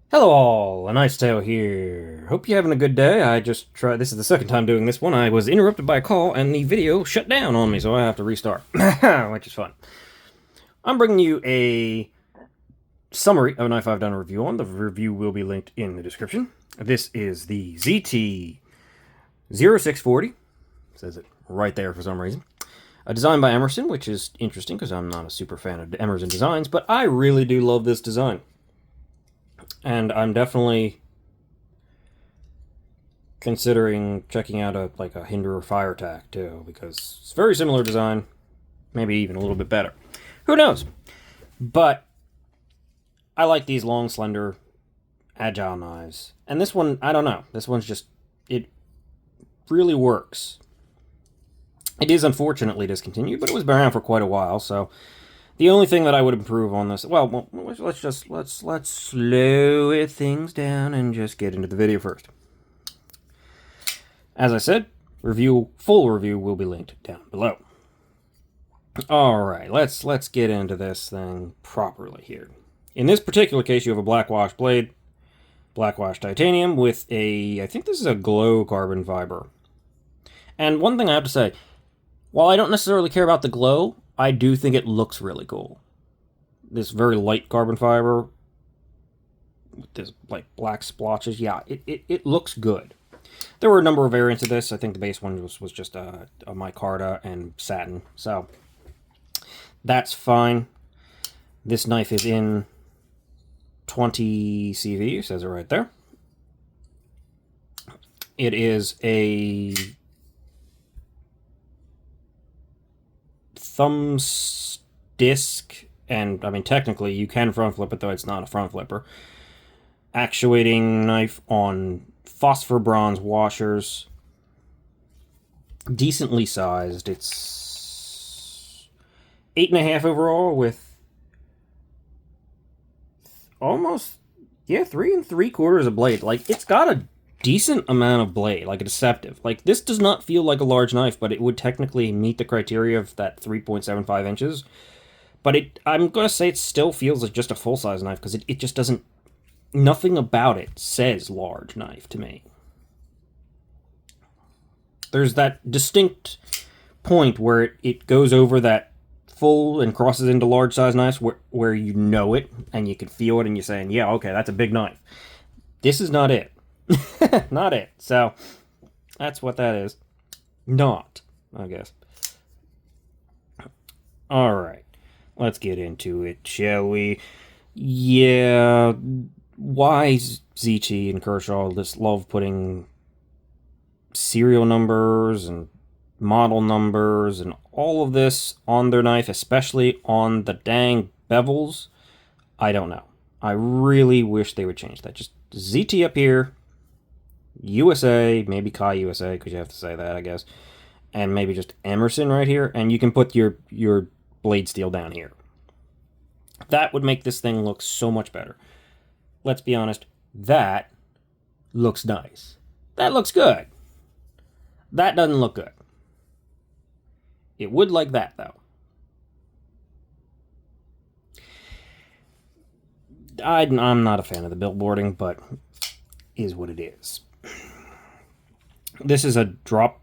Hello all, a nice tale here. Hope you're having a good day. I just tried, this is the second time doing this one. I was interrupted by a call and the video shut down on me, so I have to restart, which is fun. I'm bringing you a summary of a knife I've done a review on. The review will be linked in the description. This is the ZT-0640. Says it right there for some reason. A design by Emerson, which is interesting because I'm not a super fan of Emerson designs, but I really do love this design. And I'm definitely considering checking out a Hinderer Fire Attack too, because it's very similar design, maybe even a little bit better. Who knows? But I like these long, slender, agile knives. And this one, I don't know. This one's just, it really works. It is unfortunately discontinued, but it was around for quite a while, so the only thing that I would improve on this, well, let's slow things down and just get into the video first. As I said, full review will be linked down below. All right, let's get into this thing properly here. In this particular case, you have a blackwash blade, blackwash titanium with I think this is a glow carbon fiber. And one thing I have to say, while I don't necessarily care about the glow, I do think it looks really cool. This very light carbon fiber with this like black splotches, yeah, it looks good. There were a number of variants of this. I think the base one was just a micarta and satin, so that's fine. This knife is in 20 CV, says it right there. It is a thumb disc, and I mean technically you can front flip it, though it's not a front flipper. Actuating knife on phosphor bronze washers. Decently sized. It's 8.5 overall with almost 3 3/4 of blade. Like, it's got a decent amount of blade, like a deceptive. Like, this does not feel like a large knife, but it would technically meet the criteria of that 3.75 inches. But I'm gonna say it still feels like just a full-size knife, because it just doesn't, nothing about it says large knife to me. There's that distinct point where it goes over that full and crosses into large size knives where you know it and you can feel it and you're saying, yeah, okay, that's a big knife. This is not it. Not it. So that's what that is. Not, I guess. All right. Let's get into it, shall we? Yeah, why ZT and Kershaw just love putting serial numbers and model numbers and all of this on their knife, especially on the dang bevels, I don't know. I really wish they would change that. Just ZT up here, USA, maybe Kai USA, because you have to say that, I guess, and maybe just Emerson right here, and you can put your blade steel down here. That would make this thing look so much better. Let's be honest, that looks nice. That looks good. That doesn't look good. It would like that, though. I'm not a fan of the billboarding, but is what it is. This is a drop.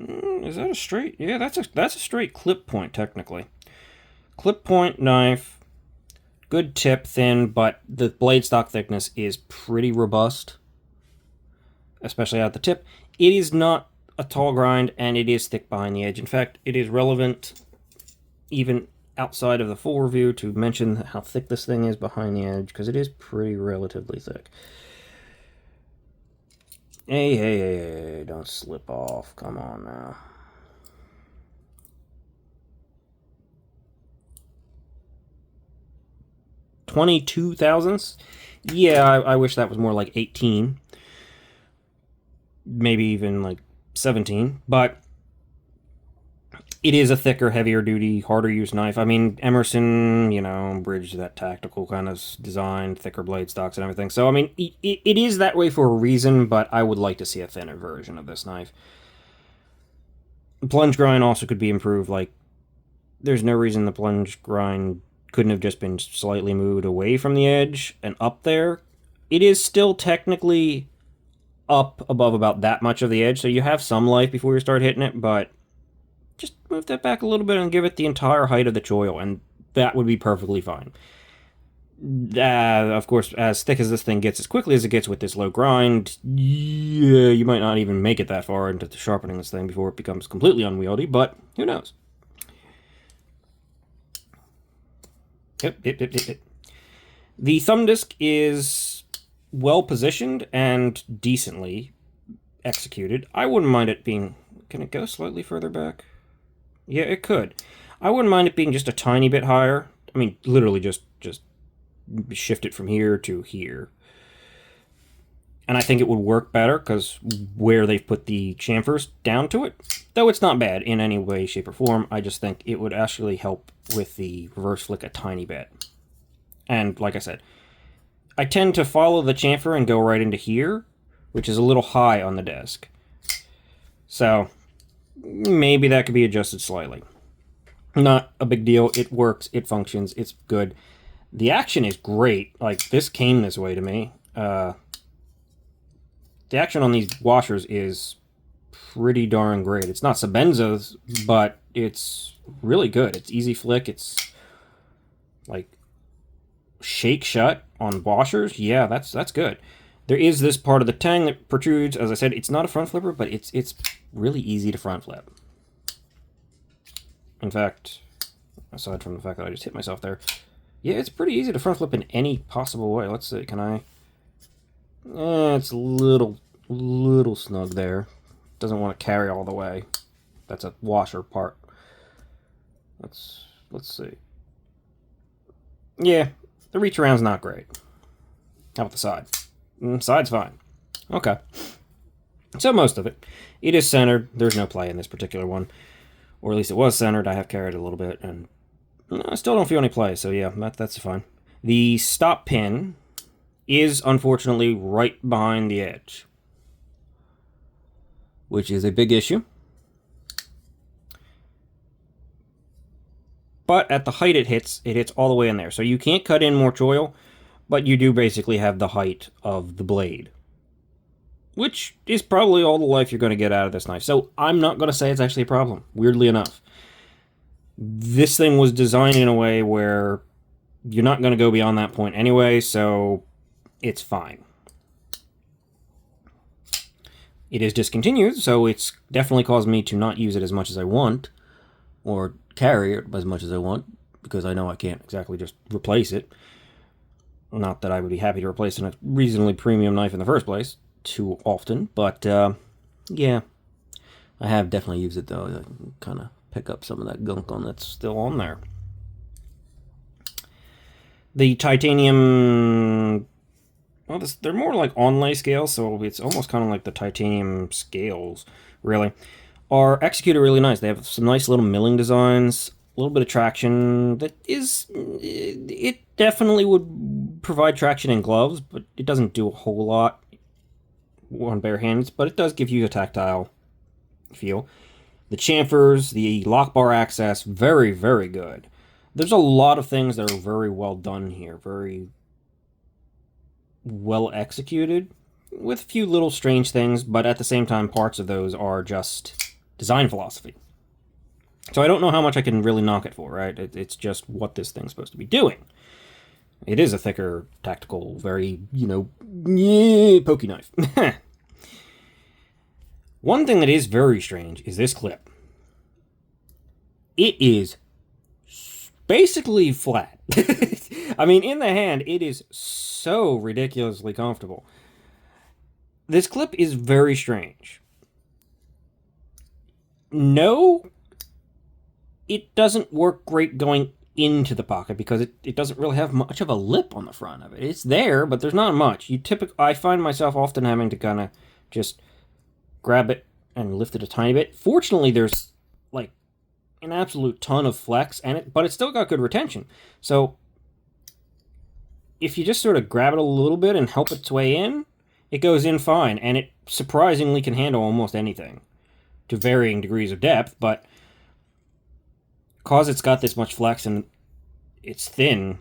Is that a straight? Yeah, that's a straight clip point, technically. Clip point knife. Good tip, thin, but the blade stock thickness is pretty robust, especially at the tip. It is not a tall grind, and it is thick behind the edge. In fact, it is relevant, even outside of the full review, to mention how thick this thing is behind the edge, because it is pretty relatively thick. Hey, don't slip off. Come on now. $22 thousandths? Yeah, I wish that was more like 18. Maybe even like 17. But it is a thicker, heavier duty, harder use knife. I mean, Emerson, bridged that tactical kind of design, thicker blade stocks and everything. So, I mean, it is that way for a reason, but I would like to see a thinner version of this knife. The plunge grind also could be improved. Like, there's no reason the plunge grind couldn't have just been slightly moved away from the edge and up there. it is still technically up above about that much of the edge, so you have some life before you start hitting it, but just move that back a little bit and give it the entire height of the choil, and that would be perfectly fine. Of course, as thick as this thing gets, as quickly as it gets with this low grind, yeah, you might not even make it that far into sharpening this thing before it becomes completely unwieldy, but who knows? Yep. The thumb disc is well positioned and decently executed. I wouldn't mind it being... Can it go slightly further back? Yeah, it could. I wouldn't mind it being just a tiny bit higher. I mean, literally just shift it from here to here. And I think it would work better because where they've put the chamfers down to it, though it's not bad in any way, shape, or form, I just think it would actually help with the reverse flick a tiny bit. And like I said, I tend to follow the chamfer and go right into here, which is a little high on the desk. So maybe that could be adjusted slightly. Not a big deal. It works. It functions. It's good. The action is great. Like, this came this way to me. The action on these washers is pretty darn great. It's not Sebenza's, but it's really good. It's easy flick. It's like shake shut on washers. Yeah, that's good. There is this part of the tang that protrudes. As I said, it's not a front flipper, but it's really easy to front flip. In fact, aside from the fact that I just hit myself there, yeah, it's pretty easy to front flip in any possible way. Let's see, can I? It's a little snug there. Doesn't want to carry all the way. That's a washer part. Let's see. Yeah, the reach around's not great. How about the side? Side's fine. Okay. So most of it. It is centered. There's no play in this particular one. Or at least it was centered. I have carried it a little bit, and I still don't feel any play, so yeah, that's fine. The stop pin is unfortunately right behind the edge, which is a big issue. But at the height it hits all the way in there. So you can't cut in more choil, but you do basically have the height of the blade, which is probably all the life you're going to get out of this knife. So I'm not going to say it's actually a problem, weirdly enough. This thing was designed in a way where you're not going to go beyond that point anyway, so it's fine. It is discontinued, so it's definitely caused me to not use it as much as I want, or carry it as much as I want, because I know I can't exactly just replace it. Not that I would be happy to replace a reasonably premium knife in the first place too often, but yeah, I have definitely used it though. I can kind of pick up some of that gunk on that's still on there. The titanium, well, they're more like onlay scales, so it's almost kind of like the titanium scales, really, are executed really nice. They have some nice little milling designs, a little bit of traction. That is, it definitely would provide traction in gloves, but it doesn't do a whole lot on bare hands, but it does give you a tactile feel. The chamfers, the lock bar access, very, very good. There's a lot of things that are very well done here, very well executed, with a few little strange things, but at the same time, parts of those are just design philosophy. So I don't know how much I can really knock it for, right? It's just what this thing's supposed to be doing. It is a thicker, tactical, very, pokey knife. One thing that is very strange is this clip. It is basically flat. I mean, in the hand, it is so ridiculously comfortable. This clip is very strange. No, it doesn't work great going into the pocket because it doesn't really have much of a lip on the front of it. It's there, but there's not much. I find myself often having to kind of just grab it and lift it a tiny bit. Fortunately, there's like an absolute ton of flex, but it's still got good retention. So if you just sort of grab it a little bit and help its way in, it goes in fine, and it surprisingly can handle almost anything to varying degrees of depth, but because it's got this much flex and it's thin,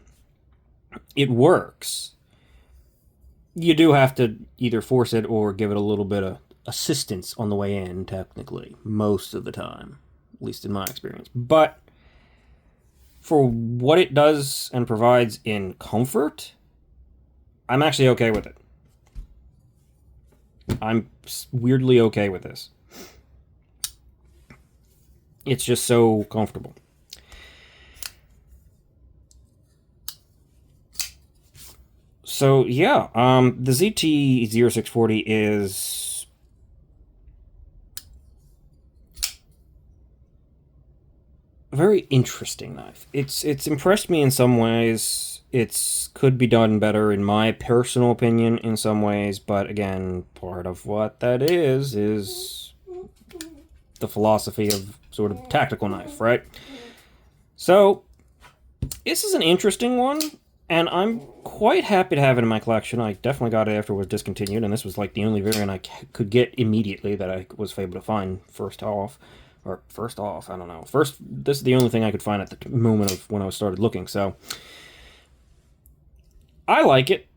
it works. you do have to either force it or give it a little bit of assistance on the way in, technically, most of the time, at least in my experience. But for what it does and provides in comfort, I'm actually okay with it. I'm weirdly okay with this. It's just so comfortable. So yeah, the ZT-0640 is a very interesting knife. It's impressed me in some ways. It could be done better, in my personal opinion, in some ways. But again, part of what that is the philosophy of sort of tactical knife, right? So this is an interesting one. And I'm quite happy to have it in my collection. I definitely got it after it was discontinued, and this was like the only variant I could get immediately that I was able to find first off, I don't know. This is the only thing I could find at the moment of when I started looking, so I like it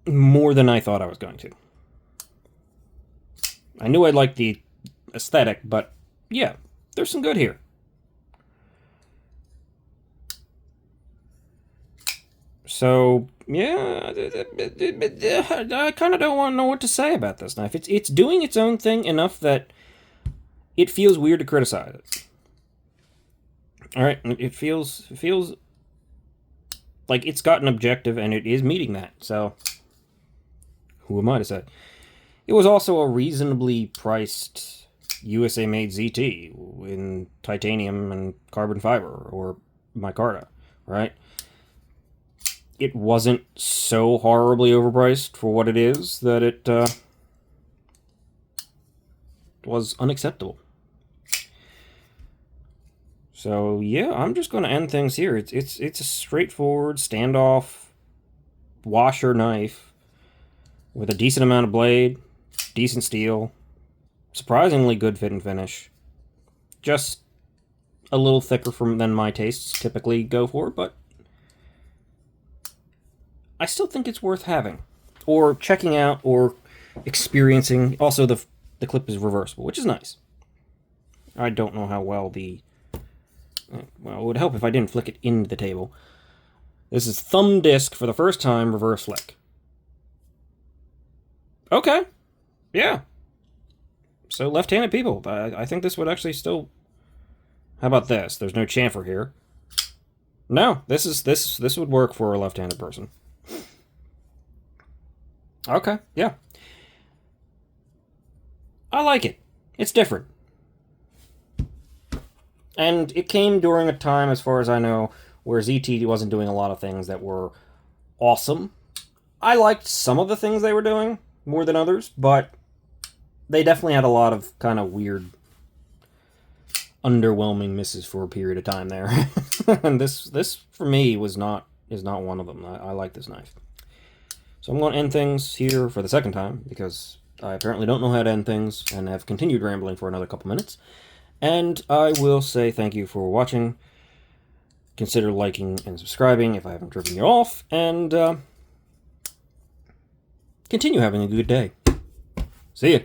more than I thought I was going to. I knew I'd like the aesthetic, but yeah, there's some good here. So, yeah, I kind of don't want to know what to say about this knife. It's doing its own thing enough that it feels weird to criticize it. Alright, it feels like it's got an objective, and it is meeting that, so who am I to say? It was also a reasonably priced USA-made ZT in titanium and carbon fiber, or micarta, right? It wasn't so horribly overpriced for what it is that it was unacceptable. So yeah, I'm just going to end things here. It's a straightforward standoff washer knife with a decent amount of blade, decent steel, surprisingly good fit and finish. Just a little thicker than my tastes typically go for, but I still think it's worth having, or checking out, or experiencing. Also, the clip is reversible, which is nice. I don't know how well well, it would help if I didn't flick it into the table. This is thumb disc for the first time, reverse flick. Okay, yeah. So left-handed people, I think this would actually still. How about this? There's no chamfer here. No, this would work for a left-handed person. Okay, yeah. I like it. It's different. And it came during a time, as far as I know, where ZT wasn't doing a lot of things that were awesome. I liked some of the things they were doing more than others, but they definitely had a lot of kind of weird, underwhelming misses for a period of time there. And this for me is not one of them. I like this knife. So I'm going to end things here for the second time, because I apparently don't know how to end things, and have continued rambling for another couple minutes. And I will say thank you for watching. Consider liking and subscribing if I haven't driven you off, and continue having a good day. See ya.